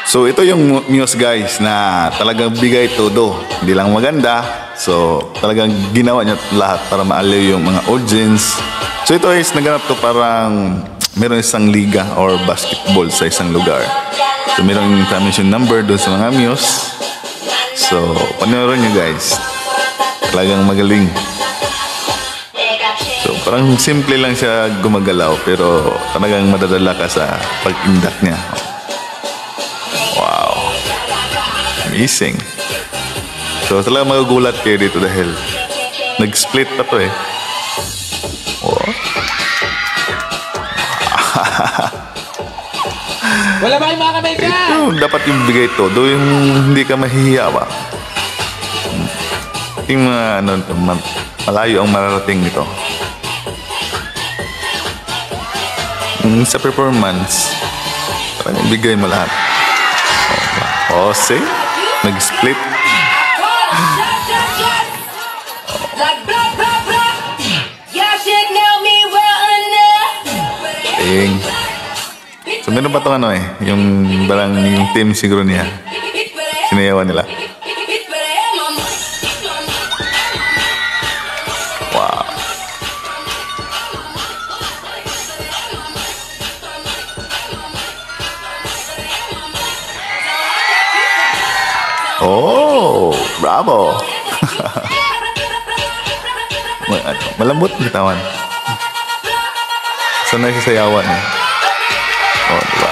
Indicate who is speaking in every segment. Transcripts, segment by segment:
Speaker 1: So ito yung Muse guys na talagang bigay todo. Hindi lang maganda. So talagang ginawa niya lahat para maaliw yung mga audience. So ito is naganap to parang meron isang liga or basketball sa isang lugar. So meron yung transmission number doon sa mga Muse. So panoorin niyo guys. Talagang magaling. So parang simple lang siya gumagalaw pero talagang madadala ka sa pag-indak niya. Wow. Amazing. So talagang magugulat kayo dito dahil nag-split pa to eh. Oh.
Speaker 2: Wala ba kayong mga kamay ka?
Speaker 1: Ito, dapat yung bigay to. Doon yung hindi ka mahihiya ba? Yung mga ano, malayo ang mararating nito. Sa performance, parang bigay mo lahat. Oh, see? Nag-split. Ding. So meron pa itong ano eh, yung barang yung team siguro niya. Sinayawan nila. Wow. Oh, bravo. Malambot ang katawan. Sanay sa sayawan eh. Oh, diba?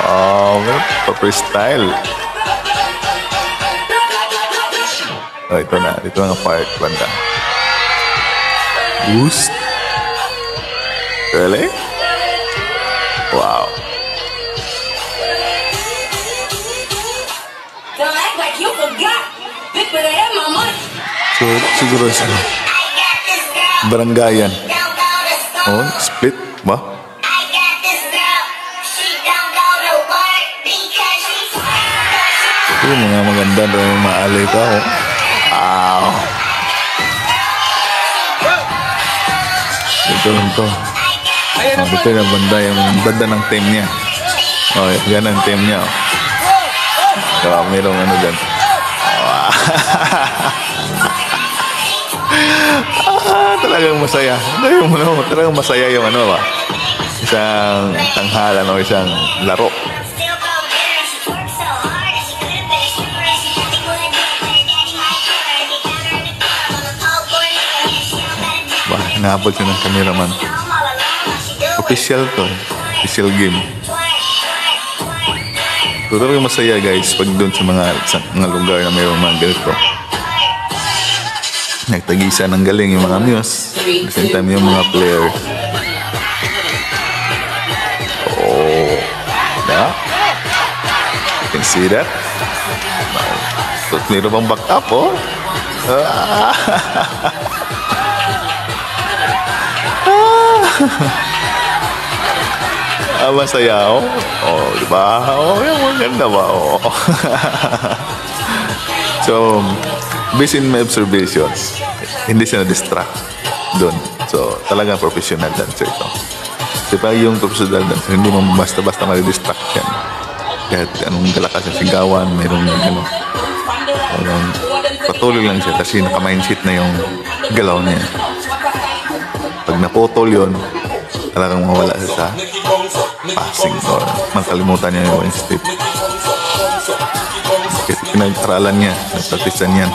Speaker 1: Oh, pa-freestyle. Oh, ito na. Ito nga part banda. Boost. Really? Wow. So, siguro sa baranggayan. Oh, split ba? Ito mga maganda daw yung maalay ka. Oh. Wow. Ito lang to. Oh, ito yung banda, yung banda ng team niya. Oh, yan ang team niya. Oh, mayroong ano dyan. Wow. Talagang masaya. Talagang masaya yung ano ba? Isang tanghalan o isang laro. Bah, nahabol siya ng cameraman. Official to. Official game. So, talagang masaya guys pag doon sa mga lugar na mayroong mga ganito. Nagtagisa ng galing yung mga Muse. At the same time yung mga player. Oh. Yeah. You can see that. So, mayroon pang back up, oh. Masaya, oh. Oh, diba? Oh, yung maganda ba? Oh. So, based in my observations, hindi siya na-distract doon. So, talagang professional dancer ito. Diba yung professional dancer, hindi mo basta-basta ma-distract yan. Kahit anong galakas ng sigawan, mayroong ano. Patuloy lang siya kasi naka-mindset na yung galaw niya. Pag naputol yun, talagang mawala siya sa passing or makalimutan niya yung step. Kasi pinag-aralan niya, nagpracticean niya.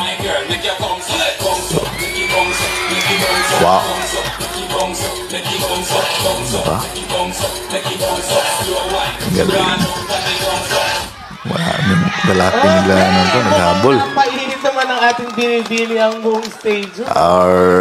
Speaker 1: So, wow. Diba? Ang galing. Maraming galapin nila naghabol.
Speaker 2: Painit naman ang ating binibili ang buong stage.
Speaker 1: Alright.